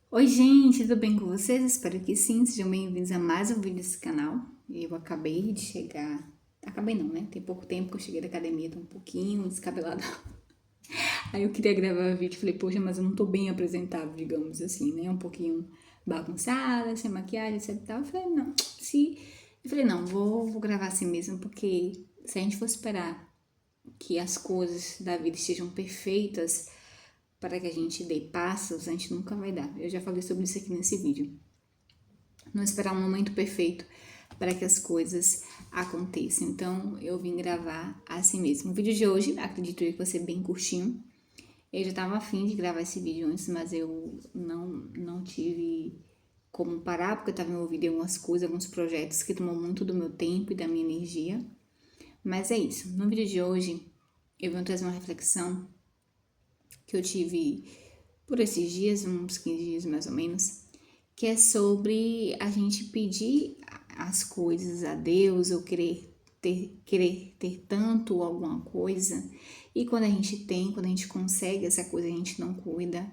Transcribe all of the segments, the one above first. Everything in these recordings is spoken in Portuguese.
Oi gente, tudo bem com vocês? Espero que sim, sejam bem-vindos a mais um vídeo desse canal. Eu acabei de chegar, acabei não, né? Tem pouco tempo que eu cheguei da academia, tô um pouquinho descabelada. Aí eu queria gravar vídeo, falei, poxa, mas eu não tô bem apresentável, digamos assim, né? Um pouquinho bagunçada, sem maquiagem, etc e tal. Eu falei, não, se... Eu falei, não, vou gravar assim mesmo, porque se a gente for esperar que as coisas da vida estejam perfeitas para que a gente dê passos, a gente nunca vai dar. Eu já falei sobre isso aqui nesse vídeo. Não esperar um momento perfeito para que as coisas aconteçam. Então, eu vim gravar assim mesmo. O vídeo de hoje, acredito eu que vai ser bem curtinho. Eu já estava afim de gravar esse vídeo antes, mas eu não tive como parar, porque eu estava envolvida em algumas coisas, alguns projetos que tomam muito do meu tempo e da minha energia. Mas é isso. No vídeo de hoje, eu vou trazer uma reflexão que eu tive por esses dias, uns 15 dias mais ou menos, que é sobre a gente pedir as coisas a Deus ou querer ter tanto alguma coisa, e quando a gente tem, quando a gente consegue essa coisa, a gente não cuida,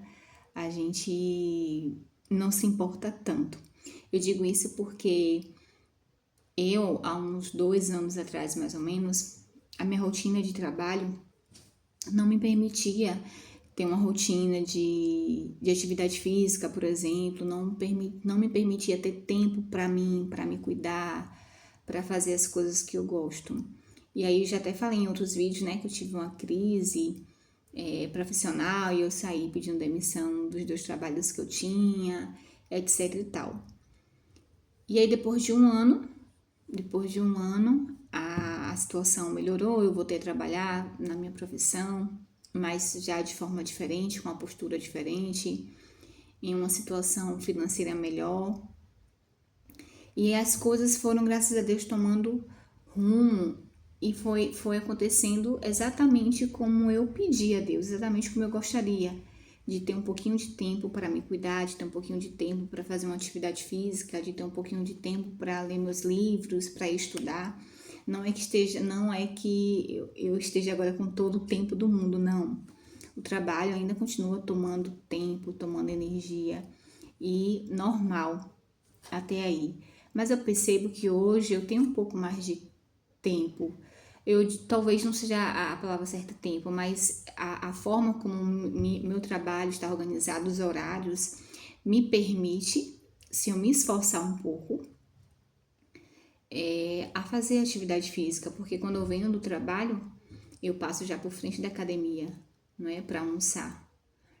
a gente não se importa tanto. Eu digo isso porque eu, há uns 2 anos atrás, mais ou menos, a minha rotina de trabalho não me permitia ter uma rotina de atividade física, por exemplo, não me permitia ter tempo para me cuidar, para fazer as coisas que eu gosto. E aí eu já até falei em outros vídeos, né, que eu tive uma crise profissional e eu saí pedindo demissão dos 2 trabalhos que eu tinha, etc e tal. E aí depois de um ano, a situação melhorou, eu voltei a trabalhar na minha profissão, mas já de forma diferente, com uma postura diferente, em uma situação financeira melhor. E as coisas foram, graças a Deus, tomando rumo e foi acontecendo exatamente como eu pedi a Deus, exatamente como eu gostaria, de ter um pouquinho de tempo para me cuidar, de ter um pouquinho de tempo para fazer uma atividade física, de ter um pouquinho de tempo para ler meus livros, para estudar. Não é que eu esteja agora com todo o tempo do mundo, não. O trabalho ainda continua tomando tempo, tomando energia e normal até aí. Mas eu percebo que hoje eu tenho um pouco mais de tempo. Talvez não seja a palavra certa tempo, mas a forma como meu trabalho está organizado, os horários, me permite, se eu me esforçar um pouco, a fazer atividade física, porque quando eu venho do trabalho, eu passo já por frente da academia, não é, para almoçar.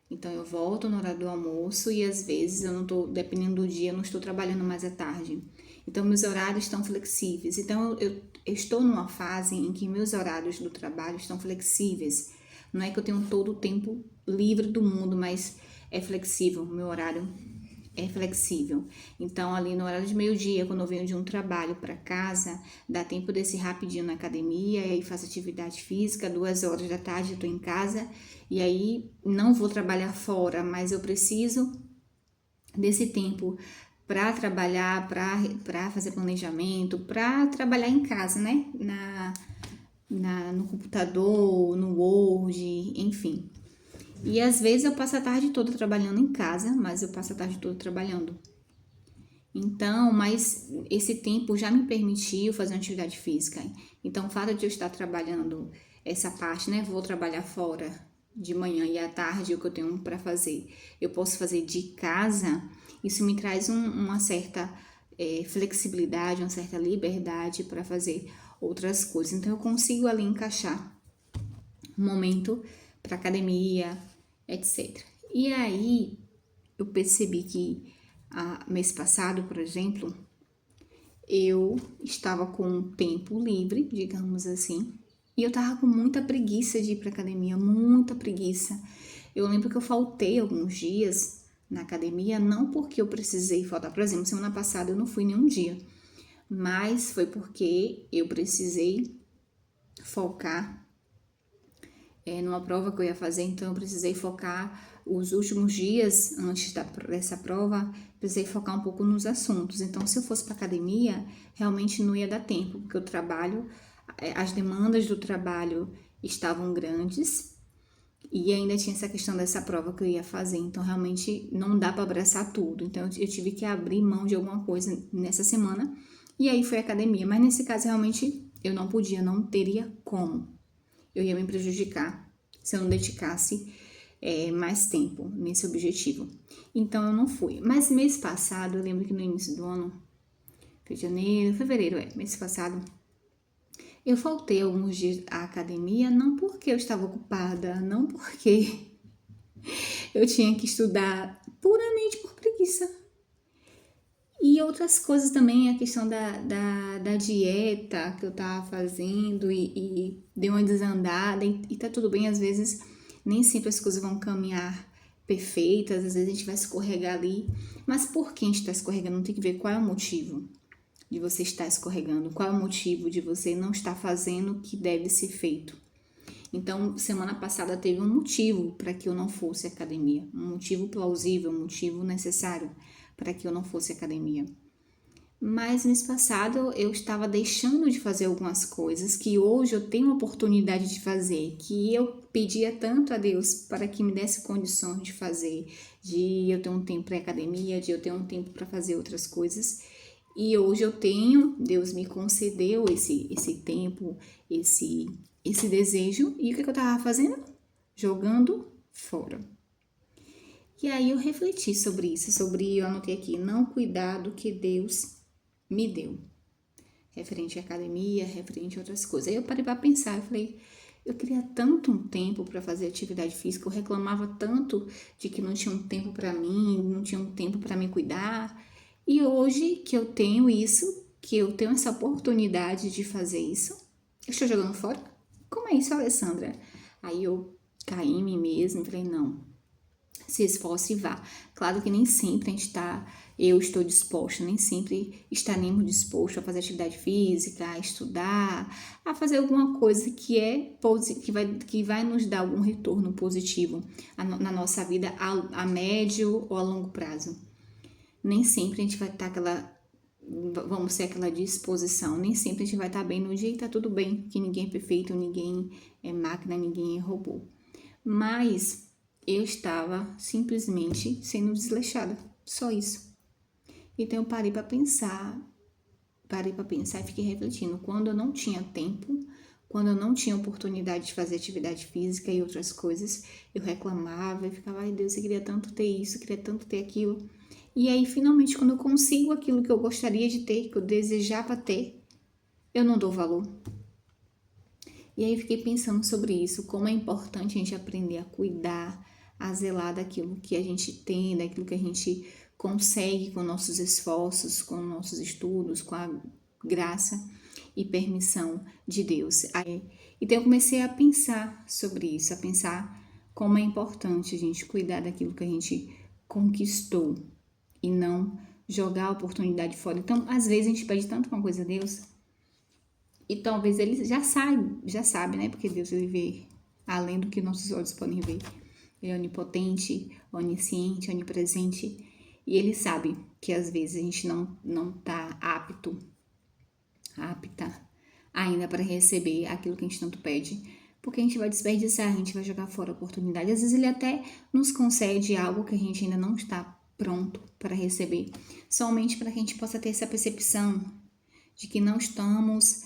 Então eu volto no horário do almoço e às vezes eu não estou, dependendo do dia, eu não estou trabalhando mais à tarde. Então meus horários estão flexíveis. Então eu estou numa fase em que meus horários do trabalho estão flexíveis. Não é que eu tenho todo o tempo livre do mundo, mas é flexível. O meu horário é flexível. Então, ali no horário de meio-dia, quando eu venho de um trabalho para casa, dá tempo desse rapidinho na academia, e aí faço atividade física, 2 horas da tarde eu tô em casa, e aí não vou trabalhar fora, mas eu preciso desse tempo para trabalhar, para fazer planejamento, para trabalhar em casa, né? No computador, no Word, enfim. E às vezes eu passo a tarde toda trabalhando em casa, mas eu passo a tarde toda trabalhando. Então, mas esse tempo já me permitiu fazer uma atividade física. Então, o fato de eu estar trabalhando essa parte, né? Vou trabalhar fora de manhã e à tarde, o que eu tenho para fazer, eu posso fazer de casa. Isso me traz uma certa flexibilidade, uma certa liberdade para fazer outras coisas. Então, eu consigo ali encaixar um momento para academia, etc. E aí, eu percebi que mês passado, por exemplo, eu estava com um tempo livre, digamos assim, e eu tava com muita preguiça de ir pra academia, muita preguiça. Eu lembro que eu faltei alguns dias na academia, não porque eu precisei faltar, por exemplo, semana passada eu não fui nenhum dia, mas foi porque eu precisei focar numa prova que eu ia fazer, então eu precisei focar os últimos dias antes dessa prova, precisei focar um pouco nos assuntos. Então, se eu fosse para academia, realmente não ia dar tempo, porque o trabalho, as demandas do trabalho estavam grandes E ainda tinha essa questão dessa prova que eu ia fazer, então realmente não dá para abraçar tudo. Então eu tive que abrir mão de alguma coisa nessa semana, e aí foi a academia. Mas nesse caso realmente eu não podia, não teria como. Eu ia me prejudicar se eu não dedicasse mais tempo nesse objetivo. Então eu não fui. Mas mês passado, eu lembro que no início do ano, foi janeiro, fevereiro, mês passado, eu faltei alguns dias à academia, não porque eu estava ocupada, não porque eu tinha que estudar, puramente por preguiça. E outras coisas também, a questão da dieta que eu tava fazendo e deu uma desandada, e tá tudo bem, às vezes nem sempre as coisas vão caminhar perfeitas, às vezes a gente vai escorregar ali, mas por que a gente tá escorregando? Tem que ver qual é o motivo de você estar escorregando, qual é o motivo de você não estar fazendo o que deve ser feito. Então, semana passada teve um motivo para que eu não fosse à academia, um motivo plausível, um motivo necessário para que eu não fosse à academia. Mas mês passado eu estava deixando de fazer algumas coisas que hoje eu tenho a oportunidade de fazer, que eu pedia tanto a Deus para que me desse condições de fazer, de eu ter um tempo para academia, de eu ter um tempo para fazer outras coisas. E hoje eu tenho, Deus me concedeu esse tempo, esse desejo. E o que eu estava fazendo? Jogando fora. E aí eu refleti sobre isso, eu anotei aqui, não cuidar do que Deus me deu. Referente à academia, referente a outras coisas. Aí eu parei para pensar, eu falei, eu queria tanto um tempo para fazer atividade física, eu reclamava tanto de que não tinha um tempo para mim, não tinha um tempo para me cuidar. E hoje que eu tenho isso, que eu tenho essa oportunidade de fazer isso, eu estou jogando fora? Como é isso, Alessandra? Aí eu caí em mim mesma e falei, não, se esforce e vá. Claro que nem sempre eu estou disposta, nem sempre estaremos dispostos a fazer atividade física, a estudar, a fazer alguma coisa que vai nos dar algum retorno positivo na nossa vida a médio ou a longo prazo. Nem sempre a gente vai estar vamos ter aquela disposição, nem sempre a gente vai estar bem no dia e tá tudo bem, que ninguém é perfeito, ninguém é máquina, ninguém é robô. Mas eu estava simplesmente sendo desleixada, só isso. Então eu parei para pensar e fiquei refletindo. Quando eu não tinha tempo, quando eu não tinha oportunidade de fazer atividade física e outras coisas, eu reclamava e ficava, ai Deus, eu queria tanto ter isso, eu queria tanto ter aquilo. E aí, finalmente, quando eu consigo aquilo que eu gostaria de ter, que eu desejava ter, eu não dou valor. E aí fiquei pensando sobre isso, como é importante a gente aprender a cuidar, a zelar daquilo que a gente tem, daquilo que a gente consegue com nossos esforços, com nossos estudos, com a graça e permissão de Deus. Então eu comecei a pensar sobre isso, a pensar como é importante a gente cuidar daquilo que a gente conquistou e não jogar a oportunidade fora. Então, às vezes a gente pede tanto uma coisa a Deus e talvez ele já sabe, né? Porque Deus ele vê além do que nossos olhos podem ver. Ele é onipotente, onisciente, onipresente. E ele sabe que às vezes a gente não tá apta ainda para receber aquilo que a gente tanto pede. Porque a gente vai desperdiçar, a gente vai jogar fora a oportunidade. Às vezes ele até nos concede algo que a gente ainda não está pronto para receber. Somente para que a gente possa ter essa percepção de que não estamos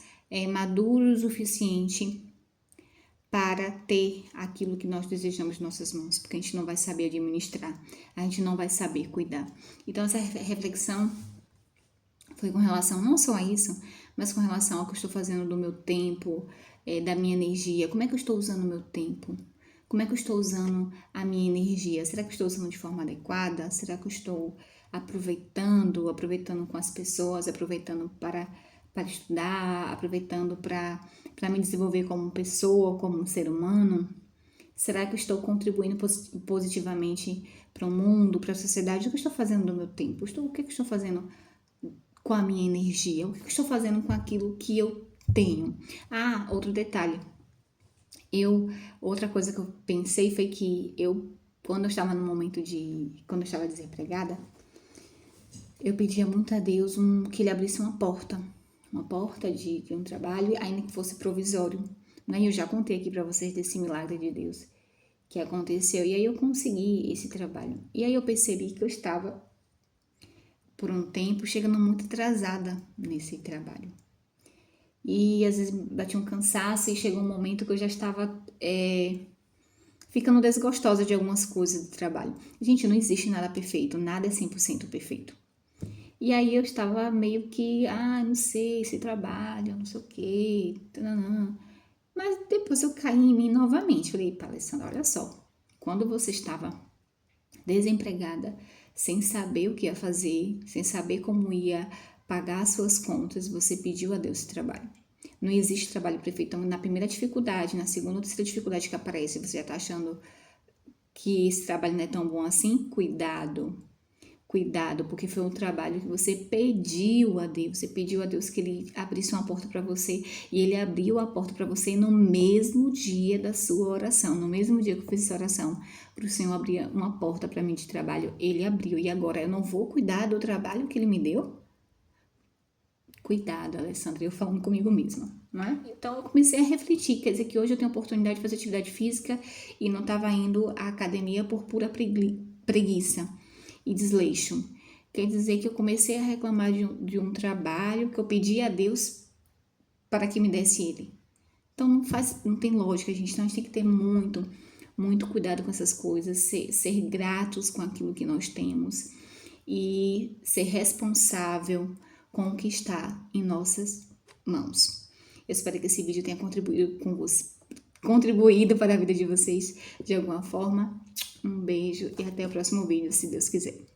maduros o suficiente para ter aquilo que nós desejamos em nossas mãos, porque a gente não vai saber administrar, a gente não vai saber cuidar. Então essa reflexão foi com relação não só a isso, mas com relação ao que eu estou fazendo do meu tempo, da minha energia. Como é que eu estou usando o meu tempo? Como é que eu estou usando a minha energia? Será que eu estou usando de forma adequada? Será que eu estou aproveitando com as pessoas, aproveitando para estudar, aproveitando para me desenvolver como pessoa, como um ser humano? Será que eu estou contribuindo positivamente para o mundo, para a sociedade? O que eu estou fazendo do meu tempo? O que eu estou fazendo com a minha energia? O que eu estou fazendo com aquilo que eu tenho? Ah, outro detalhe. Outra coisa que eu pensei foi que quando eu estava no momento quando eu estava desempregada, eu pedia muito a Deus que ele abrisse uma porta de um trabalho, ainda que fosse provisório. Né? Eu já contei aqui para vocês desse milagre de Deus. que aconteceu. E aí eu consegui esse trabalho. E aí eu percebi que eu estava, por um tempo, chegando muito atrasada nesse trabalho. E às vezes batia um cansaço e chegou um momento que eu já estava ficando desgostosa de algumas coisas do trabalho. Gente, não existe nada perfeito, nada é 100% perfeito. E aí eu estava meio que, não sei, esse trabalho, não sei o quê, tananã. Mas depois eu caí em mim novamente. Falei, Alessandra, olha só, quando você estava desempregada, sem saber o que ia fazer, sem saber como ia pagar as suas contas, você pediu a Deus esse trabalho. Não existe trabalho perfeito. Então, na primeira dificuldade, na segunda ou terceira dificuldade que aparece, você já está achando que esse trabalho não é tão bom assim? Cuidado, porque foi um trabalho que você pediu a Deus. Você pediu a Deus que Ele abrisse uma porta para você. E Ele abriu a porta para você no mesmo dia da sua oração. No mesmo dia que eu fiz essa oração, para o Senhor abrir uma porta para mim de trabalho, Ele abriu. E agora eu não vou cuidar do trabalho que Ele me deu? Cuidado, Alessandra, eu falando comigo mesma, não é? Então eu comecei a refletir, quer dizer que hoje eu tenho a oportunidade de fazer atividade física e não estava indo à academia por pura preguiça e desleixo. Quer dizer que eu comecei a reclamar de um trabalho que eu pedi a Deus para que me desse ele. Então não tem lógica, gente. Então a gente tem que ter muito cuidado com essas coisas, ser gratos com aquilo que nós temos e ser responsável com o que está em nossas mãos. Eu espero que esse vídeo tenha contribuído para a vida de vocês de alguma forma. Um beijo e até o próximo vídeo, se Deus quiser.